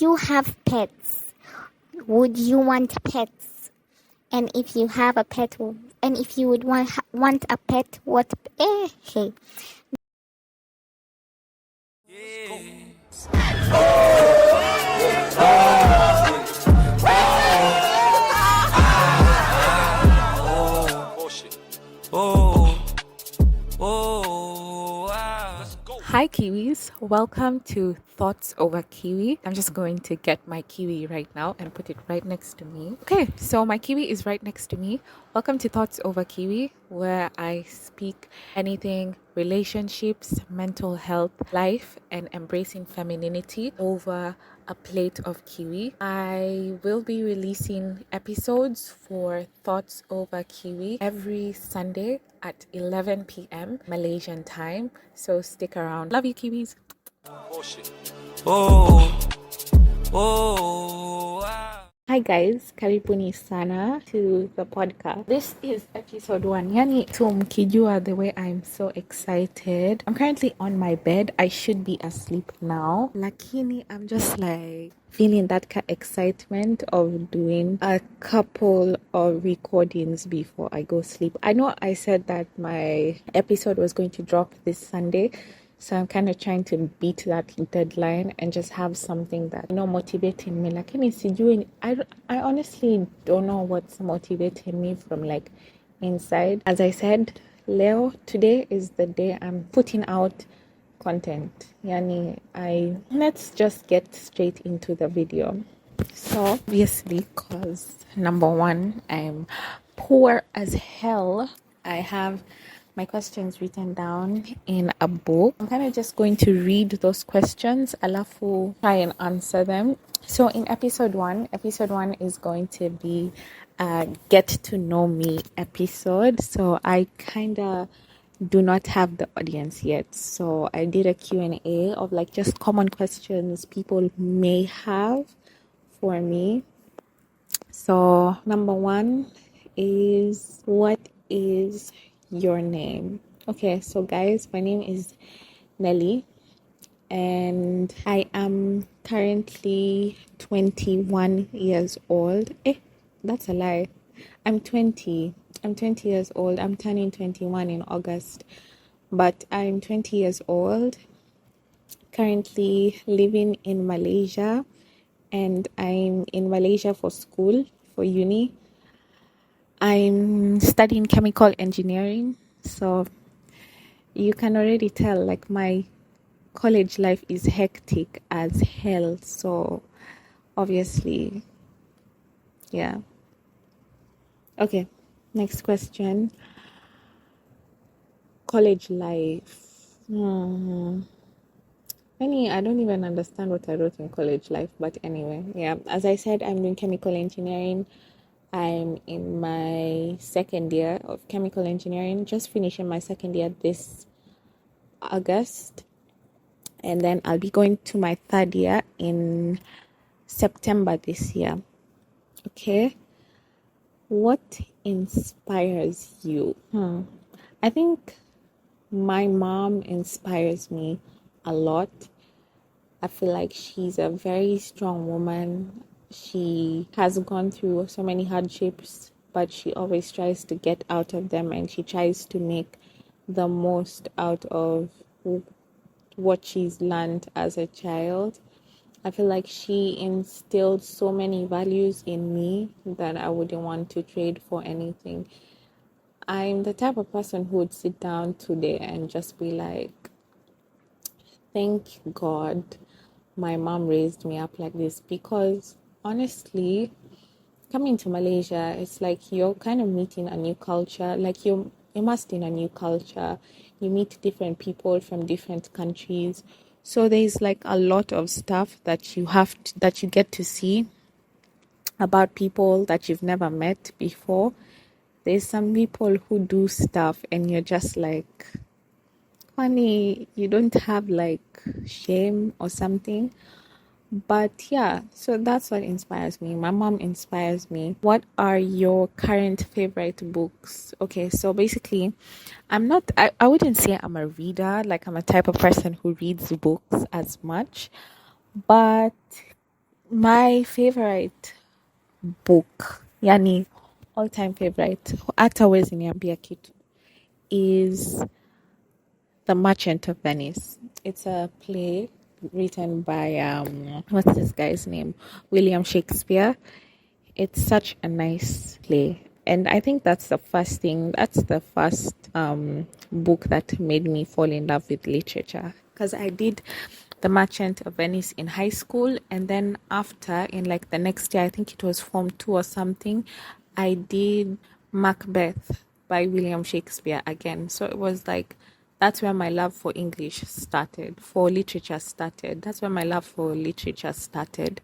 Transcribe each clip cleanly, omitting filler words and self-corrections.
you have pets, would you want pets? And if you have a pet, and if you would want a pet, what? Hey. Hi Kiwis, welcome to Thoughts Over Kiwi. I'm just going to get my kiwi right now and put it right next to me. Okay, so my kiwi is right next to me. Welcome to Thoughts Over Kiwi, where I speak anything relationships, mental health, life, and embracing femininity over a plate of kiwi. I will be releasing episodes for Thoughts Over Kiwi every Sunday at 11 p.m. Malaysian time. So stick around. Love you, Kiwis. Hi guys, karibuni sana to the podcast. This is episode 1. Yani tu mkijua the way I'm so excited. I'm currently on my bed. I should be asleep now. Lakini I'm just like feeling that excitement of doing a couple of recordings before I go sleep. I know I said that my episode was going to drop this Sunday. So I'm kind of trying to beat that deadline and just have something that, motivating me. Like, I honestly don't know what's motivating me from like inside. As I said, Leo, today is the day I'm putting out content. Let's just get straight into the video. So obviously, cause number one, I'm poor as hell. I have my questions written down in a book. I'm kind of just going to read those questions, alafu try and answer them. So in episode one is going to be a get to know me episode. So I kind of do not have the audience yet. So I did a Q&A of like just common questions people may have for me. So number one is, what is your name? Okay, so guys, my name is Nelly and I am currently 21 years old. That's a lie. I'm 20 years old. I'm turning 21 in August, but I'm 20 years old, currently living in Malaysia, and I'm in Malaysia for school, for uni. I'm studying chemical engineering, so you can already tell like my college life is hectic as hell. So obviously, yeah. Okay, next question. College life. I don't even understand what I wrote in college life, but anyway, yeah. As I said, I'm doing chemical engineering. I'm in my second year of chemical engineering, just finishing my second year this August. And then I'll be going to my third year in September this year. Okay. What inspires you? I think my mom inspires me a lot. I feel like she's a very strong woman. She has gone through so many hardships, but she always tries to get out of them, and she tries to make the most out of what she's learned as a child. I feel like she instilled so many values in me that I wouldn't want to trade for anything. I'm the type of person who would sit down today and just be like, thank God my mom raised me up like this, because honestly, coming to Malaysia, it's like you're kind of meeting a new culture. Like you're immersed in a new culture. You meet different people from different countries. So there's like a lot of stuff that that you get to see about people that you've never met before. There's some people who do stuff and you're just like, funny, you don't have like shame or something. But yeah, so that's what inspires me. My mom inspires me. What are your current favorite books? Okay, so basically, I wouldn't say I'm a reader. Like, I'm a type of person who reads books as much. But My favorite book, yani all-time favorite, hata huwezi niambia kitu, is The Merchant of Venice. It's a play written by what's this guy's name? William Shakespeare. It's such a nice play. And I think that's the first book that made me fall in love with literature. Because I did The Merchant of Venice in high school, and then after, in like the next year, I think it was Form 2 or something, I did Macbeth by William Shakespeare again. So it was like, that's where my love for English started, for literature started. That's where my love for literature started.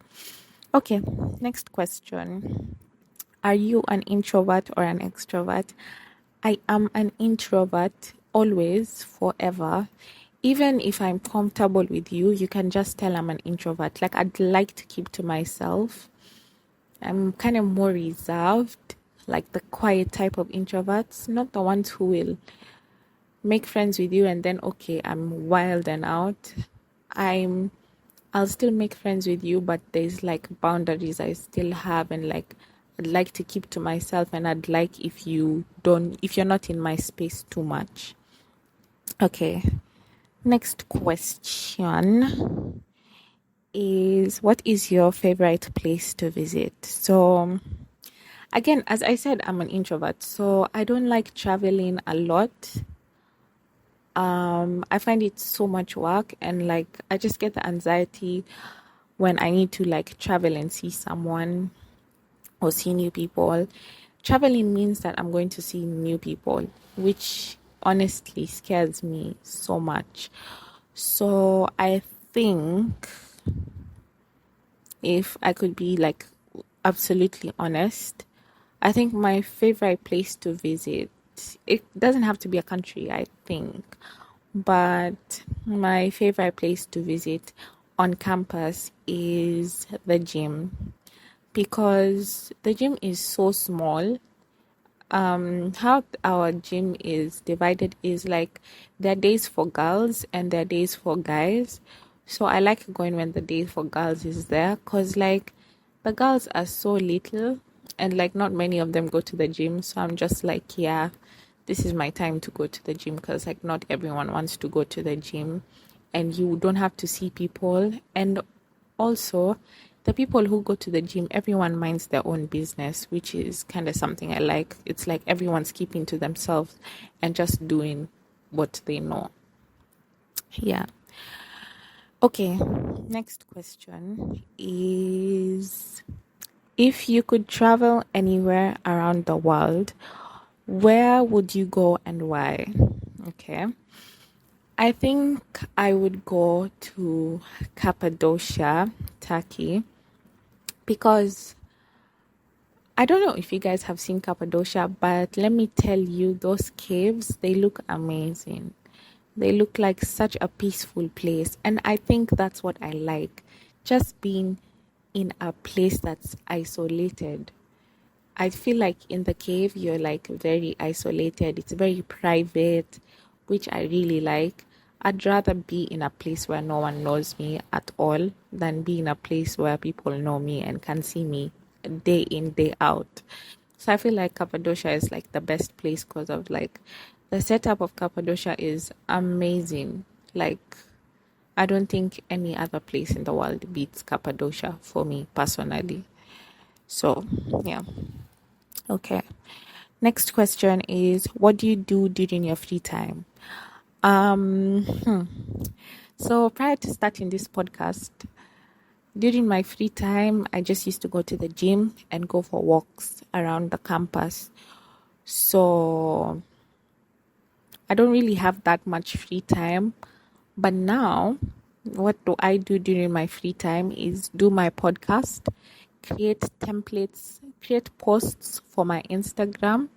Okay, next question. Are you an introvert or an extrovert? I am an introvert, always, forever. Even if I'm comfortable with you, you can just tell I'm an introvert. Like, I'd like to keep to myself. I'm kind of more reserved, like the quiet type of introverts, not the ones who will make friends with you and then, okay, I'm wild and out. I'll still make friends with you, but there's like boundaries I still have, and like I'd like to keep to myself, and I'd like if you're not in my space too much. Okay. Next question is, what is your favorite place to visit? So again, as I said, I'm an introvert, so I don't like traveling a lot. I find it so much work, and like I just get the anxiety when I need to like travel and see someone or see new people. Traveling means that I'm going to see new people, which honestly scares me so much. So I think, if I could be like absolutely honest, I think my favorite place to visit, it doesn't have to be a country, I think, but my favorite place to visit on campus is the gym, because the gym is so small. How our gym is divided is like, there are days for girls and there are days for guys. So I like going when the day for girls is there, because like the girls are so little and like not many of them go to the gym. So I'm just like, yeah, this is my time to go to the gym, because like not everyone wants to go to the gym and you don't have to see people. And also, the people who go to the gym, everyone minds their own business, which is kind of something I like. It's like everyone's keeping to themselves and just doing what they know. Yeah. Okay. Next question is, if you could travel anywhere around the world, where would you go and why? Okay. I think I would go to Cappadocia, Turkey, because I don't know if you guys have seen Cappadocia, but let me tell you, those caves, they look amazing. They look like such a peaceful place. And I think that's what I like. Just being in a place that's isolated. I feel like in the cave, you're like very isolated. It's very private, which I really like. I'd rather be in a place where no one knows me at all than be in a place where people know me and can see me day in, day out. So I feel like Cappadocia is like the best place, because of like the setup of Cappadocia is amazing. Like, I don't think any other place in the world beats Cappadocia for me personally. So, yeah. Okay. Next question is, what do you do during your free time? So prior to starting this podcast, during my free time, I just used to go to the gym and go for walks around the campus. So I don't really have that much free time. But now, what do I do during my free time is do my podcast, create templates, create posts for my Instagram,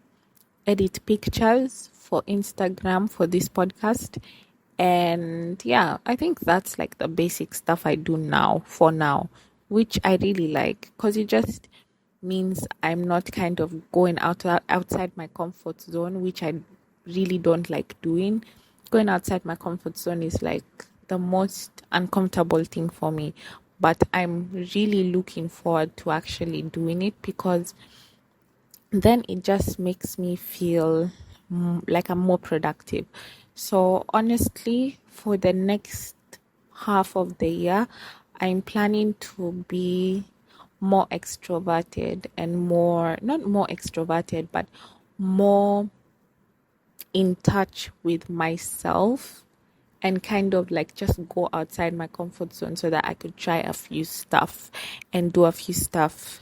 edit pictures for Instagram for this podcast. And yeah, I think that's like the basic stuff I do now, for now, which I really like, because it just means I'm not kind of going outside my comfort zone, which I really don't like doing. Going outside my comfort zone is like the most uncomfortable thing for me. but I'm really looking forward to actually doing it, because then it just makes me feel like I'm more productive. So honestly, for the next half of the year, I'm planning to be more extroverted and more, not more extroverted, but more in touch with myself, and kind of like just go outside my comfort zone so that I could try a few stuff and do a few stuff.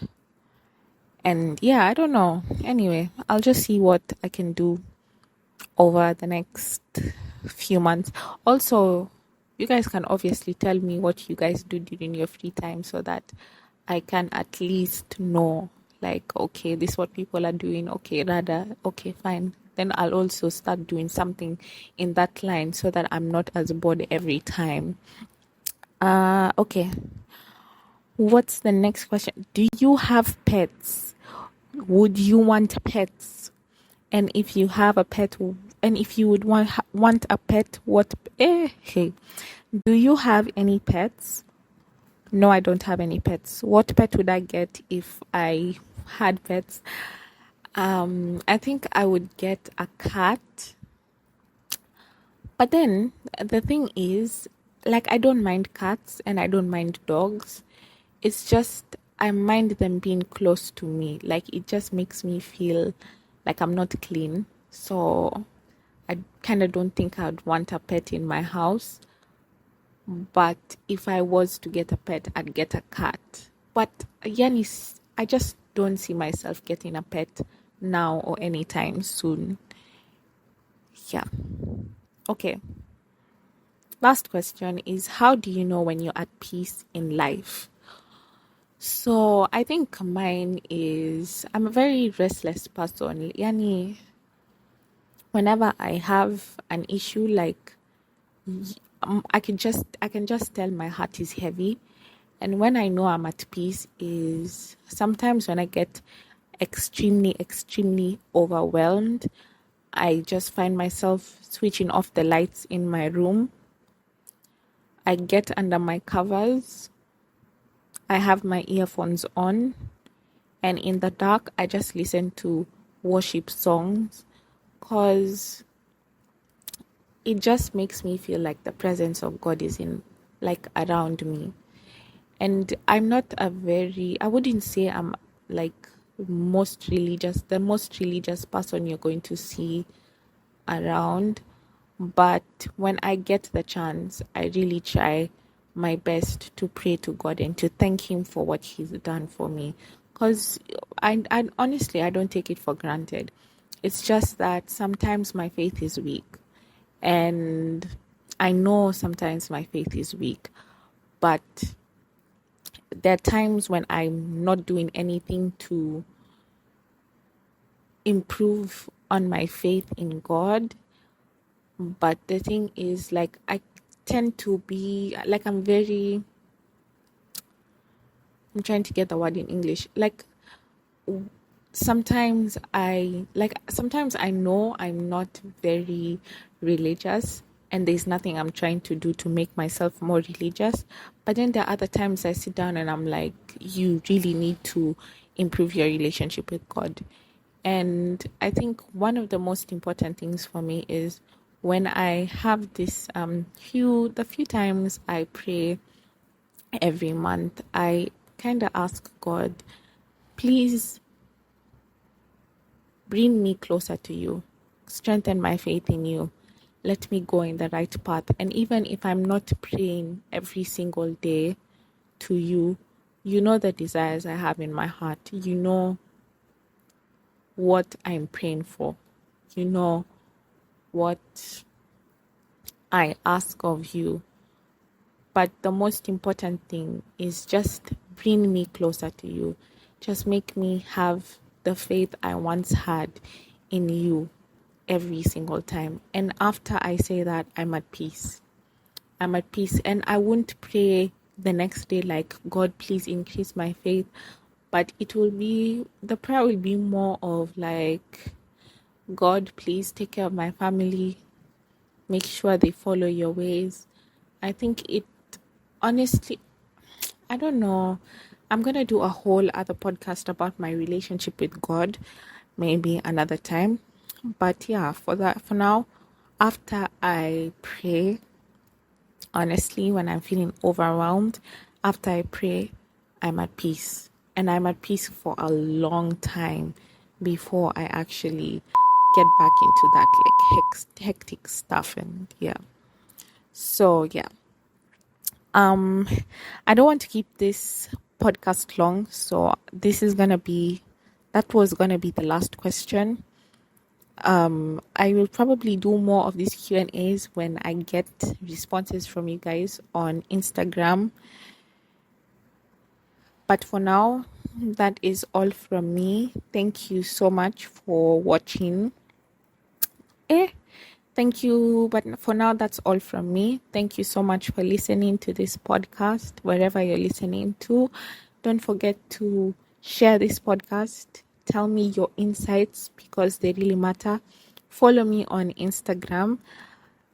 And yeah, I don't know. Anyway, I'll just see what I can do over the next few months. Also, you guys can obviously tell me what you guys do during your free time so that I can at least know, like, okay, this is what people are doing. Okay, rather, okay, fine. Then I'll also start doing something in that line so that I'm not as bored every time. Okay. What's the next question? Do you have pets? Would you want pets? And if you have a pet, and if you would want a pet, what? Hey, do you have any pets? No, I don't have any pets. What pet would I get if I had pets? I think I would get a cat. But then the thing is, like, I don't mind cats and I don't mind dogs. It's just I mind them being close to me. Like, it just makes me feel like I'm not clean. So I kind of don't think I'd want a pet in my house. But if I was to get a pet, I'd get a cat. But Yanis, I just don't see myself getting a pet now or anytime soon. Yeah. Okay. Last question is, how do you know when you're at peace in life? So I think mine is, I'm a very restless person. Yani, whenever I have an issue, like I can just tell my heart is heavy. And when I know I'm at peace is sometimes when I get extremely overwhelmed, I just find myself switching off the lights in my room. I get under my covers. I have my earphones on, and in the dark, I just listen to worship songs, because it just makes me feel like the presence of God is in, like, around me. And I'm not I wouldn't say I'm like the most religious person you're going to see around. But when I get the chance, I really try my best to pray to God and to thank Him for what He's done for me. Because I honestly, I don't take it for granted. It's just that sometimes my faith is weak. And I know sometimes my faith is weak. But there are times when I'm not doing anything to improve on my faith in God. But the thing is, like, I tend to be like, I'm trying to get the word in English. Like, sometimes I know I'm not very religious, and there's nothing I'm trying to do to make myself more religious. But then there are other times I sit down and I'm like, you really need to improve your relationship with God. And I think one of the most important things for me is when I have this the few times I pray every month, I kind of ask God, please bring me closer to you, strengthen my faith in you, let me go in the right path. And even if I'm not praying every single day to you, you know the desires I have in my heart. You know what I'm praying for. You know what I ask of you. But the most important thing is just bring me closer to you. Just make me have the faith I once had in you every single time. And after I say that, I'm at peace. I'm at peace. And I won't pray the next day like, God, please increase my faith. But the prayer will be more of like, God, please take care of my family. Make sure they follow your ways. I think honestly, I don't know. I'm gonna do a whole other podcast about my relationship with God, maybe another time. But yeah, for now, after I pray, honestly, when I'm feeling overwhelmed, after I pray, I'm at peace. And I'm at peace for a long time before I actually get back into that like hectic stuff. And yeah. So yeah. I don't want to keep this podcast long, so that was gonna be the last question. I will probably do more of these Q&As when I get responses from you guys on Instagram. But for now, that is all from me. Thank you so much for watching. Thank you. But for now, that's all from me. Thank you so much for listening to this podcast, wherever you're listening to. Don't forget to share this podcast. Tell me your insights because they really matter. Follow me on Instagram.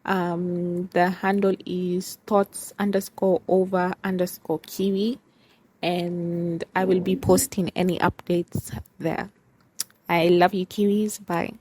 The handle is thoughts_over_kiwi. And I will be posting any updates there. I love you, Kiwis. Bye.